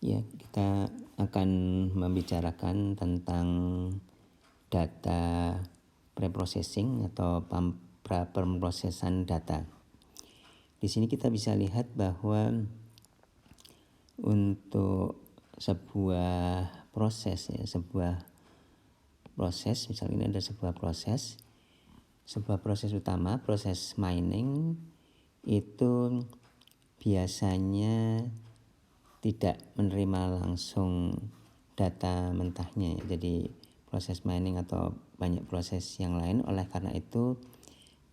Ya, kita akan membicarakan tentang data preprocessing atau pemrosesan data. Di sini kita bisa lihat bahwa untuk sebuah proses misalnya ini ada sebuah proses utama, proses mining itu biasanya tidak menerima langsung data mentahnya. Jadi proses mining atau banyak proses yang lain, oleh karena itu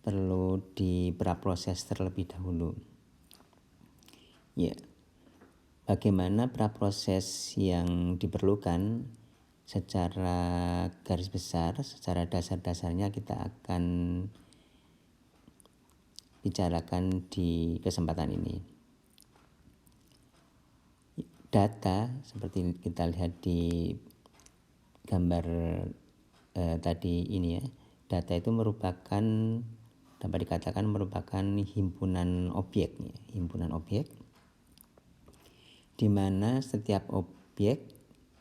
perlu diproses terlebih dahulu. Ya, bagaimana praproses yang diperlukan secara garis besar, secara dasar-dasarnya kita akan bicarakan di kesempatan ini. Data seperti kita lihat di gambar tadi ini ya, data itu dapat dikatakan merupakan himpunan objek di mana setiap objek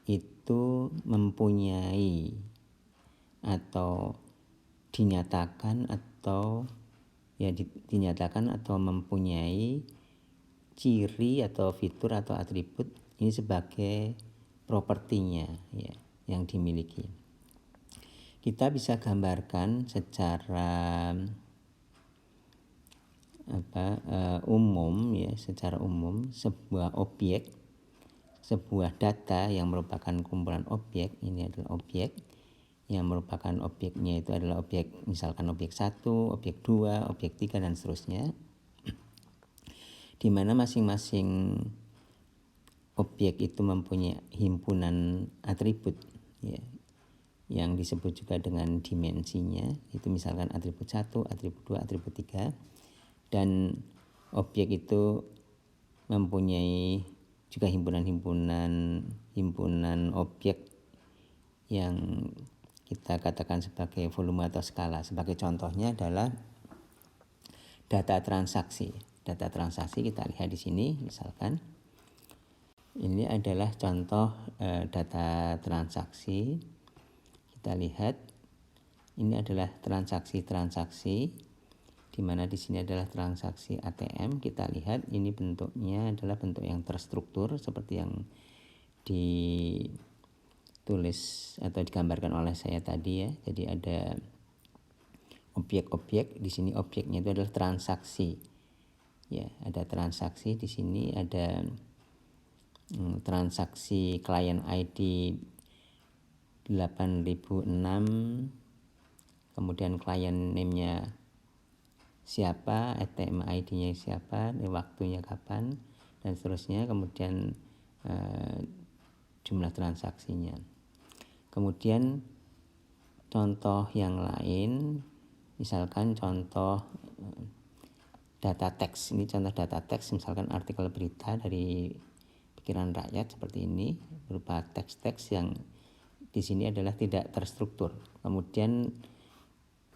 itu mempunyai atau dinyatakan atau mempunyai ciri atau fitur atau atribut ini sebagai propertinya ya, yang dimiliki. Kita bisa gambarkan secara umum sebuah data yang merupakan kumpulan objek. Ini adalah objek yang merupakan objeknya itu adalah objek, misalkan objek 1, objek 2, objek 3 dan seterusnya, di mana masing-masing objek itu mempunyai himpunan atribut ya, yang disebut juga dengan dimensinya. Itu misalkan atribut 1, atribut 2, atribut 3, dan objek itu mempunyai juga himpunan objek yang kita katakan sebagai volume atau skala. Sebagai contohnya adalah data transaksi. Data transaksi kita lihat di sini, misalkan ini adalah contoh data transaksi. Kita lihat ini adalah transaksi di mana di sini adalah transaksi ATM. Kita lihat ini bentuknya adalah bentuk yang terstruktur seperti yang ditulis atau digambarkan oleh saya tadi ya. Jadi ada objek-objek, di sini objeknya itu adalah transaksi. Ya, ada transaksi di sini, ada transaksi client ID 8006, kemudian client name-nya siapa, ATM ID-nya siapa, waktunya kapan, dan seterusnya, kemudian jumlah transaksinya. Kemudian contoh yang lain, misalkan contoh data teks. Ini contoh data teks, misalkan artikel berita dari pikiran rakyat seperti ini, berupa teks-teks yang di sini adalah tidak terstruktur. Kemudian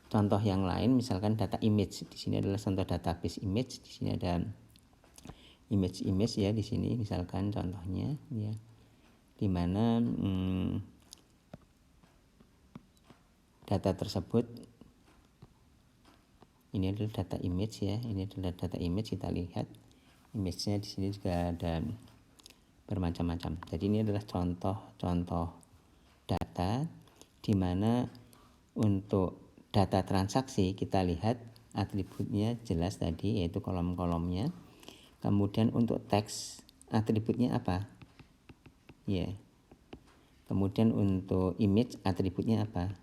contoh yang lain, misalkan data image. Di sini adalah contoh database image. Di sini ada image ya di sini, misalkan contohnya ya, di mana data tersebut ini adalah data image ya. Ini adalah data image, kita lihat image-nya di sini juga ada bermacam-macam. Jadi ini adalah contoh data di mana untuk data transaksi kita lihat atributnya jelas tadi, yaitu kolom-kolomnya. Kemudian untuk teks atributnya apa? Ya. Kemudian untuk image atributnya apa?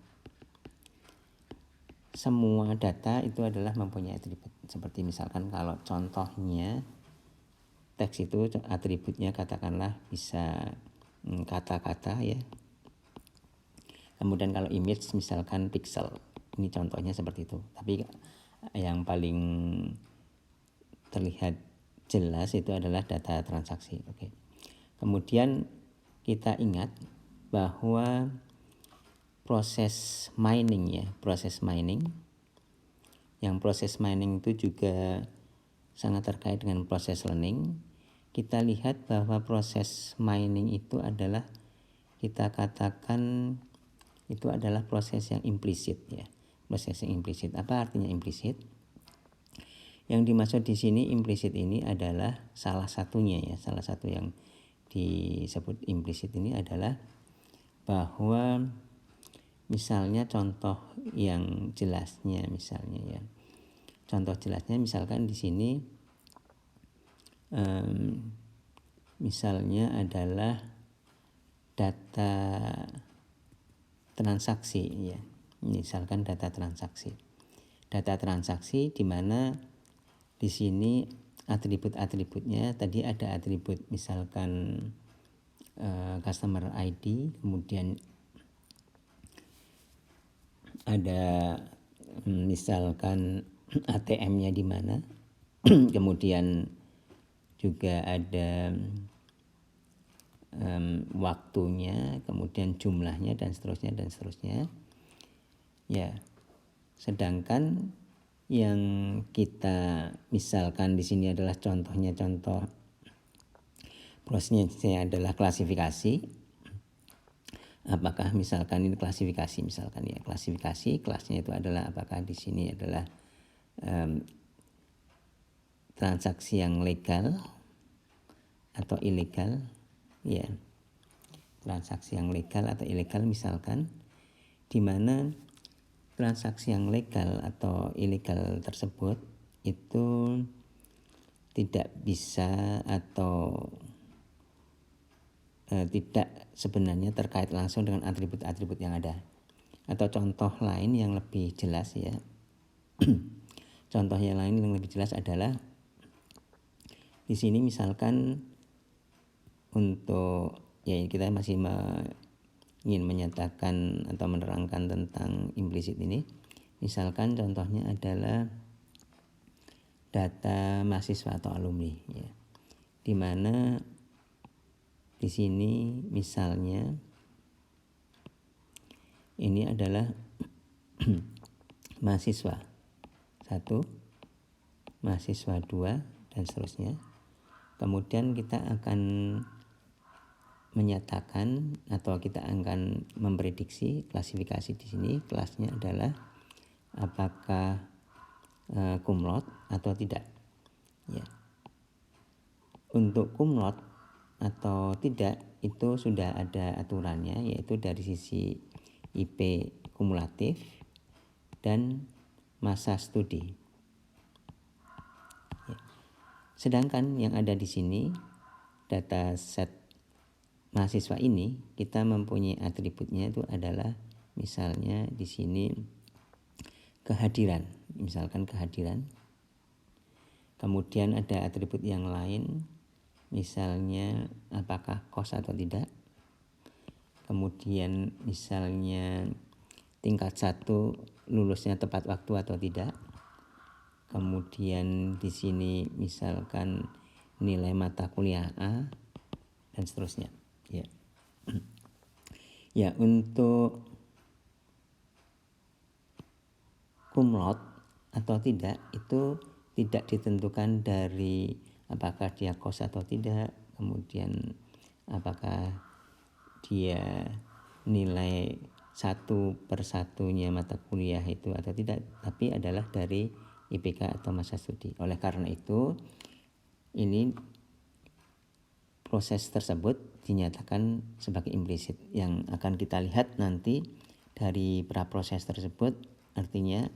Semua data itu adalah mempunyai atribut. Seperti misalkan kalau contohnya teks itu atributnya katakanlah bisa kata-kata ya. Kemudian kalau image misalkan pixel. Ini contohnya seperti itu. Tapi yang paling terlihat jelas itu adalah data transaksi. Oke. Kemudian kita ingat bahwa proses mining itu juga sangat terkait dengan proses learning, kita lihat bahwa proses mining itu adalah, kita katakan itu adalah proses yang implisit ya. Proses yang implisit. Apa artinya implisit? Yang dimaksud di sini implisit ini adalah salah satunya ya, salah satu yang disebut implisit ini adalah bahwa misalnya contoh yang jelasnya misalnya ya. Contoh jelasnya misalkan di sini misalnya adalah data transaksi ya. Misalkan data transaksi. Data transaksi di mana di sini atribut-atributnya tadi ada atribut misalkan customer ID, kemudian ada misalkan ATM-nya di mana, kemudian juga ada waktunya, kemudian jumlahnya dan seterusnya. Ya, sedangkan yang kita misalkan di sini adalah contohnya contoh prosesnya adalah klasifikasi. Apakah misalkan ini klasifikasi misalkan ya, klasifikasi kelasnya itu adalah apakah di sini adalah transaksi yang legal atau ilegal ya. Transaksi yang legal atau ilegal misalkan, di mana transaksi yang legal atau ilegal tersebut itu tidak bisa atau tidak sebenarnya terkait langsung dengan atribut-atribut yang ada. Atau contoh lain yang lebih jelas ya. Contoh yang lain yang lebih jelas adalah di sini misalkan untuk ya kita masih ingin menyatakan atau menerangkan tentang implisit ini. Misalkan contohnya adalah data mahasiswa atau alumni ya. Di mana di sini misalnya ini adalah mahasiswa 1, mahasiswa 2 dan seterusnya. Kemudian kita akan menyatakan atau kita akan memprediksi klasifikasi di sini kelasnya adalah apakah cum laude atau tidak. Ya. Untuk cum laude atau tidak itu sudah ada aturannya, yaitu dari sisi IP kumulatif dan masa studi. Ya. Sedangkan yang ada di sini data set mahasiswa ini kita mempunyai atributnya itu adalah misalnya di sini kehadiran, misalkan kehadiran. Kemudian ada atribut yang lain, misalnya apakah kos atau tidak. Kemudian misalnya tingkat 1 lulusnya tepat waktu atau tidak. Kemudian di sini misalkan nilai mata kuliah A dan seterusnya. Ya. Ya, untuk cum laude atau tidak itu tidak ditentukan dari apakah dia kos atau tidak, kemudian apakah dia nilai 1/1-nya mata kuliah itu atau tidak, tapi adalah dari IPK atau masa studi. Oleh karena itu ini proses tersebut dinyatakan sebagai implisit. Yang akan kita lihat nanti dari praproses tersebut artinya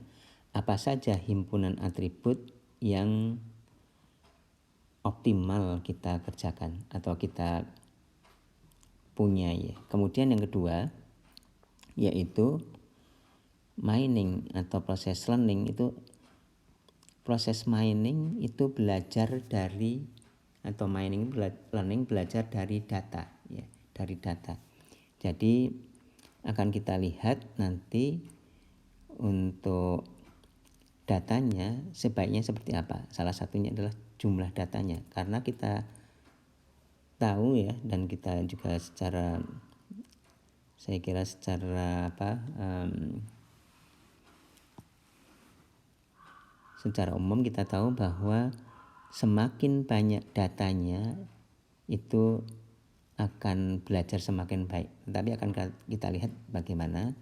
apa saja himpunan atribut yang optimal kita kerjakan atau kita punya ya. Kemudian yang kedua yaitu mining atau proses learning itu. Proses mining itu belajar dari atau mining learning belajar dari data ya, dari data. Jadi akan kita lihat nanti untuk datanya sebaiknya seperti apa. Salah satunya adalah jumlah datanya, karena kita tahu ya, dan kita juga secara saya kira secara secara umum kita tahu bahwa semakin banyak datanya itu akan belajar semakin baik. Tetapi akan kita lihat bagaimana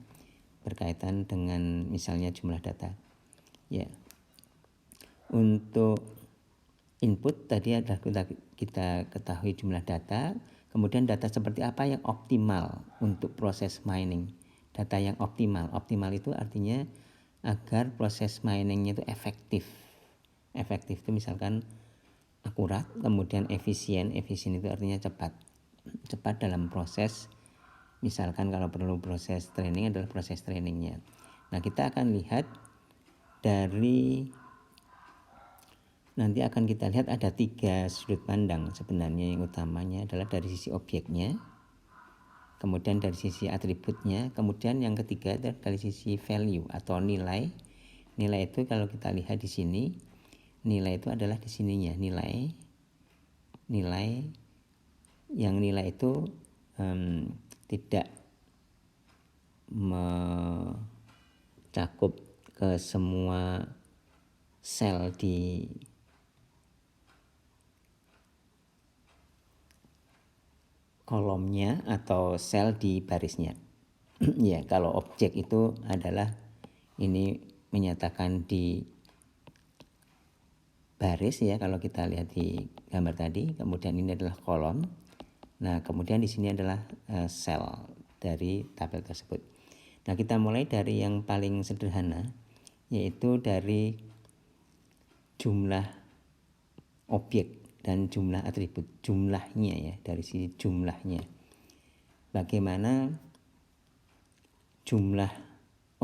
berkaitan dengan misalnya jumlah data. Ya. Untuk input tadi adalah kita ketahui jumlah data, kemudian data seperti apa yang optimal untuk proses mining. Data yang optimal. Optimal itu artinya agar proses miningnya itu efektif. Efektif itu misalkan akurat, kemudian efisien. Efisien itu artinya cepat. Cepat dalam proses, misalkan kalau perlu proses training adalah proses trainingnya. Nah, kita akan lihat dari nanti akan kita lihat ada 3 sudut pandang sebenarnya. Yang utamanya adalah dari sisi objeknya, kemudian dari sisi atributnya, kemudian yang ketiga adalah dari sisi value atau nilai. Nilai itu kalau kita lihat di sini, nilai itu adalah di sininya, nilai yang nilai itu tidak mencakup ke semua sel di kolomnya atau sel di barisnya. Ya, kalau objek itu adalah ini menyatakan di baris ya, kalau kita lihat di gambar tadi, kemudian ini adalah kolom. Nah, kemudian di sini adalah sel dari tabel tersebut. Nah, kita mulai dari yang paling sederhana, yaitu dari jumlah objek dan jumlah atribut, jumlahnya ya, dari sisi jumlahnya. Bagaimana jumlah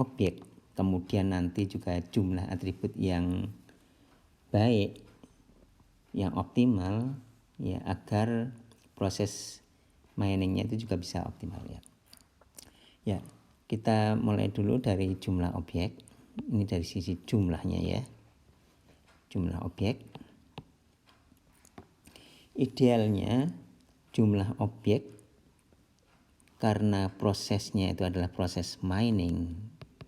objek, kemudian nanti juga jumlah atribut yang baik, yang optimal ya, agar proses miningnya itu juga bisa optimal ya. Ya, kita mulai dulu dari jumlah objek. Ini dari sisi jumlahnya ya. Jumlah objek. Idealnya jumlah objek, karena prosesnya itu adalah proses mining,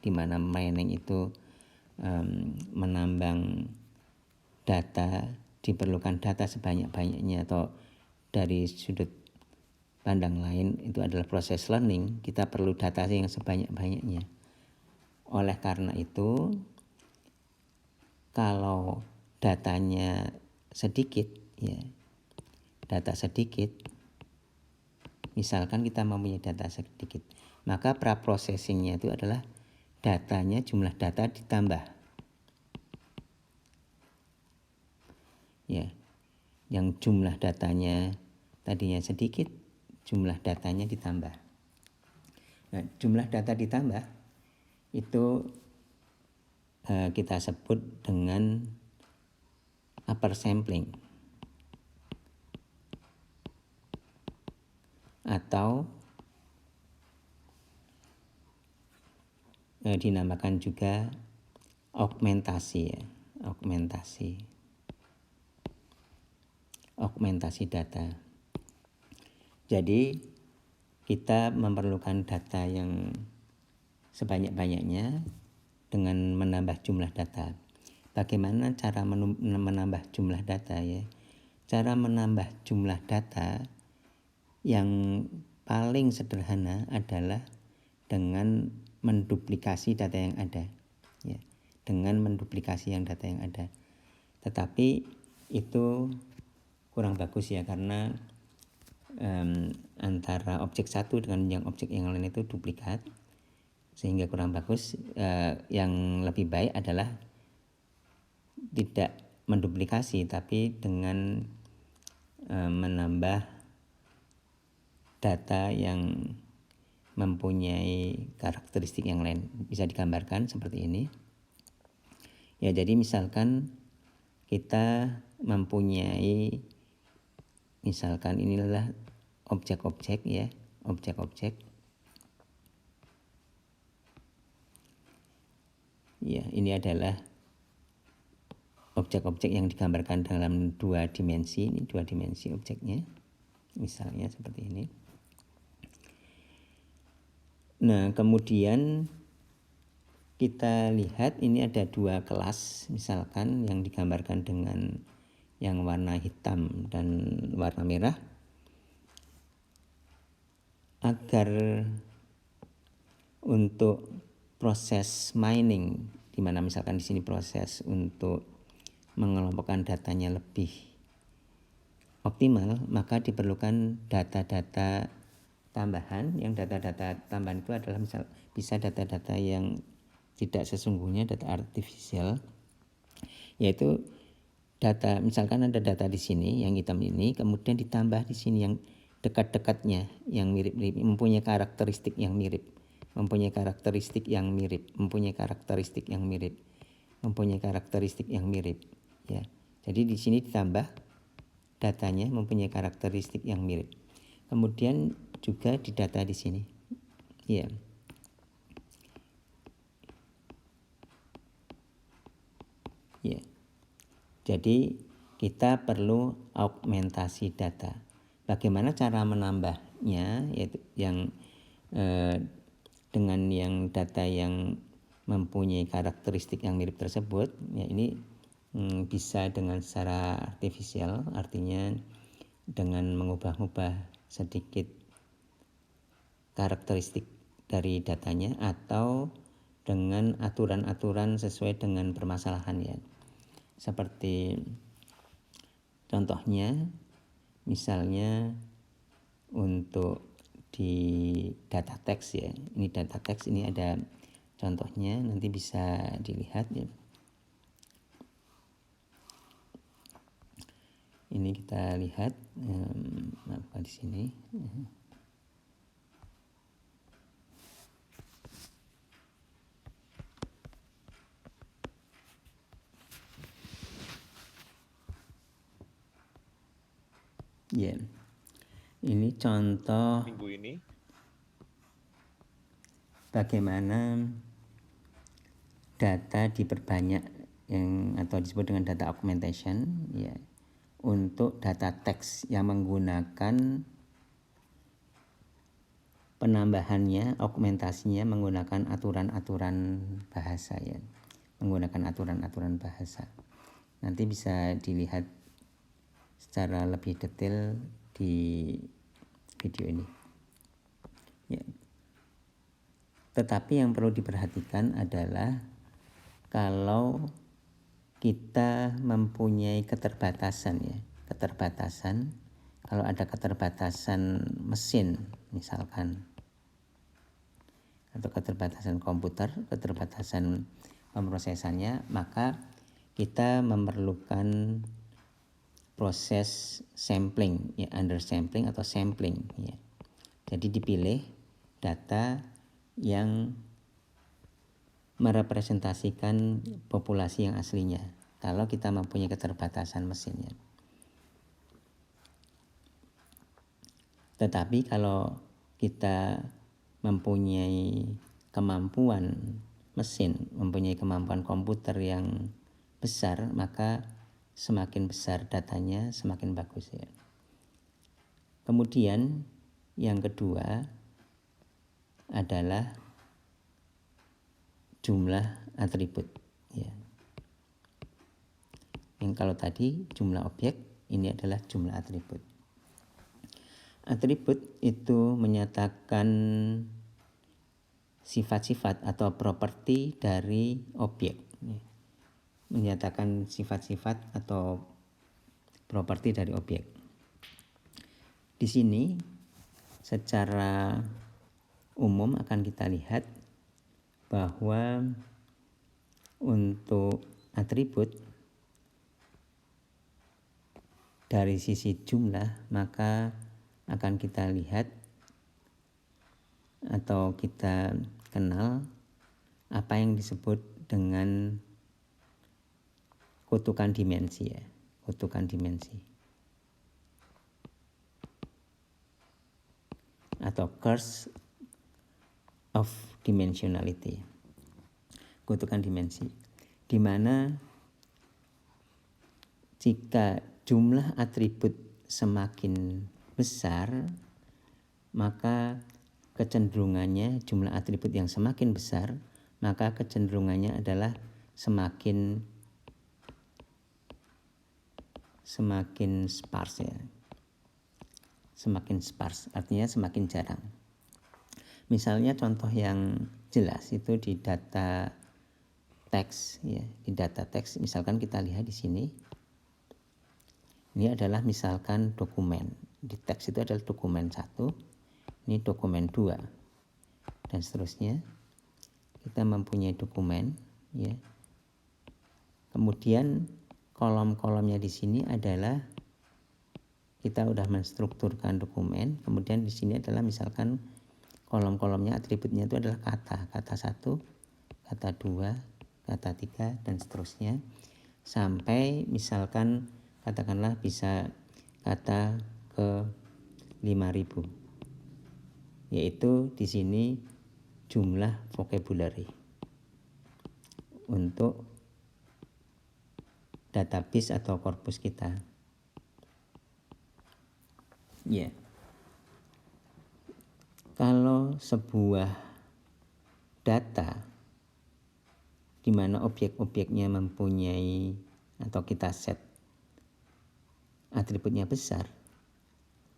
di mana mining itu menambang data, diperlukan data sebanyak-banyaknya, atau dari sudut pandang lain itu adalah proses learning, kita perlu data yang sebanyak-banyaknya. Oleh karena itu, kalau datanya sedikit ya, data sedikit, misalkan kita mempunyai data sedikit, maka pra-processingnya itu adalah datanya, jumlah data ditambah ya. Yang jumlah datanya tadinya sedikit, jumlah datanya ditambah. Nah, jumlah data ditambah itu kita sebut dengan upper sampling, atau dinamakan juga augmentasi ya, augmentasi data. Jadi kita memerlukan data yang sebanyak-banyaknya dengan menambah jumlah data. Bagaimana cara menambah jumlah data ya? Cara menambah jumlah data yang paling sederhana adalah dengan menduplikasi data yang ada ya, dengan menduplikasi yang data yang ada. Tetapi itu kurang bagus ya, karena antara objek satu dengan yang objek yang lain itu duplikat, sehingga kurang bagus. Yang lebih baik adalah tidak menduplikasi, tapi dengan menambah data yang mempunyai karakteristik yang lain. Bisa digambarkan seperti ini ya. Jadi misalkan kita mempunyai, misalkan inilah objek-objek ya, objek-objek ya. Ini adalah objek-objek yang digambarkan dalam 2 dimensi. Ini 2 dimensi objeknya, misalnya seperti ini. Nah, kemudian kita lihat ini ada 2 kelas, misalkan yang digambarkan dengan yang warna hitam dan warna merah, agar untuk proses mining, di mana misalkan di sini proses untuk mengelompokkan datanya lebih optimal, maka diperlukan data-data tambahan. Yang data-data tambahan itu adalah bisa data-data yang tidak sesungguhnya, data artifisial, yaitu data, misalkan ada data di sini yang hitam ini, kemudian ditambah di sini yang dekat-dekatnya, yang mirip-mirip, mempunyai karakteristik yang mirip, mempunyai karakteristik yang mirip, mempunyai karakteristik yang mirip, mempunyai karakteristik yang mirip, ya. Jadi di sini ditambah datanya mempunyai karakteristik yang mirip. Kemudian juga di data di sini, ya. Ya. Jadi kita perlu augmentasi data. Bagaimana cara menambahnya, yaitu yang dengan yang data yang mempunyai karakteristik yang mirip tersebut, ya ini bisa dengan secara artifisial, artinya dengan mengubah-ubah sedikit karakteristik dari datanya, atau dengan aturan-aturan sesuai dengan permasalahan, ya. Seperti contohnya, misalnya untuk di data teks, ya. Ini data teks, ini ada contohnya, nanti bisa dilihat, ya. Ini kita lihat apa di sini. Ya, ini contoh minggu ini bagaimana data diperbanyak, yang atau disebut dengan data augmentation, ya, untuk data teks yang menggunakan penambahannya, augmentasinya menggunakan aturan-aturan bahasa, ya, menggunakan aturan-aturan bahasa. Nanti bisa dilihat secara lebih detail di video ini, ya. Tetapi yang perlu diperhatikan adalah kalau kita mempunyai keterbatasan, ya, keterbatasan, kalau ada keterbatasan mesin misalkan, atau keterbatasan komputer, keterbatasan pemrosesannya, maka kita memerlukan proses sampling, ya, undersampling atau sampling, ya. Jadi dipilih data yang merepresentasikan populasi yang aslinya kalau kita mempunyai keterbatasan mesinnya. Tetapi kalau kita mempunyai kemampuan mesin, mempunyai kemampuan komputer yang besar, maka semakin besar datanya semakin bagus, ya. Kemudian yang kedua adalah jumlah atribut, ya. Yang kalau tadi jumlah objek, ini adalah jumlah atribut. Atribut itu menyatakan sifat-sifat atau properti dari objek, ya. Menyatakan sifat-sifat atau properti dari objek. Di sini secara umum akan kita lihat bahwa untuk atribut dari sisi jumlah, maka akan kita lihat atau kita kenal apa yang disebut dengan kutukan dimensi, ya, kutukan dimensi atau curse of dimensionality, kutukan dimensi, di mana jika jumlah atribut semakin besar, maka kecenderungannya jumlah atribut yang semakin besar, maka kecenderungannya adalah semakin semakin sparse ya. Semakin sparse artinya semakin jarang. Misalnya contoh yang jelas itu di data teks ya, di data teks misalkan kita lihat di sini. Ini adalah misalkan dokumen. Di teks itu adalah dokumen 1, ini dokumen 2 dan seterusnya. Kita mempunyai dokumen ya. Kemudian kolom-kolomnya di sini adalah kita udah menstrukturkan dokumen, kemudian di sini adalah misalkan kolom-kolomnya atributnya itu adalah kata 1, kata 2, kata 3 dan seterusnya sampai misalkan katakanlah bisa kata ke 5.000, yaitu di sini jumlah vocabulary untuk database atau korpus kita. Ya. Kalau sebuah data di mana objek-objeknya mempunyai atau kita set atributnya besar,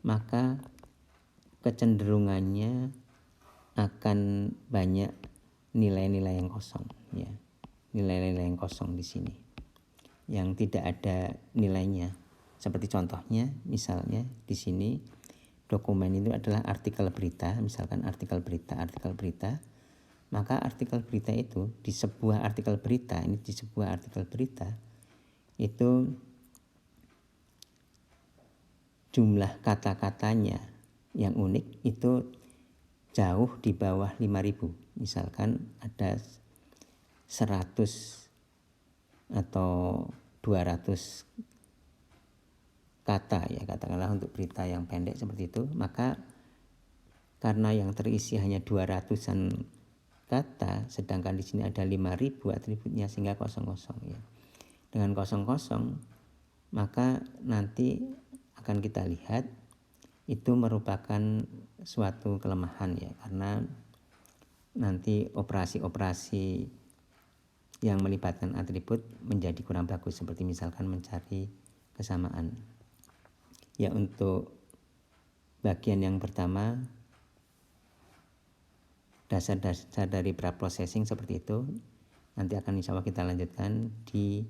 maka kecenderungannya akan banyak nilai-nilai yang kosong ya. Nilai-nilai yang kosong di sini yang tidak ada nilainya. Seperti contohnya misalnya di sini dokumen itu adalah artikel berita, misalkan artikel berita, maka artikel berita itu di sebuah artikel berita itu jumlah kata-katanya yang unik itu jauh di bawah 5.000. Misalkan ada 100 atau 200 kata ya, katakanlah untuk berita yang pendek seperti itu, maka karena yang terisi hanya 200-an kata, sedangkan di sini ada 5.000 atributnya sehingga kosong-kosong ya. Dengan kosong-kosong maka nanti akan kita lihat itu merupakan suatu kelemahan ya, karena nanti operasi-operasi yang melibatkan atribut menjadi kurang bagus, seperti misalkan mencari kesamaan. Ya, untuk bagian yang pertama dasar-dasar dari preprocessing seperti itu nanti akan insya Allah kita lanjutkan di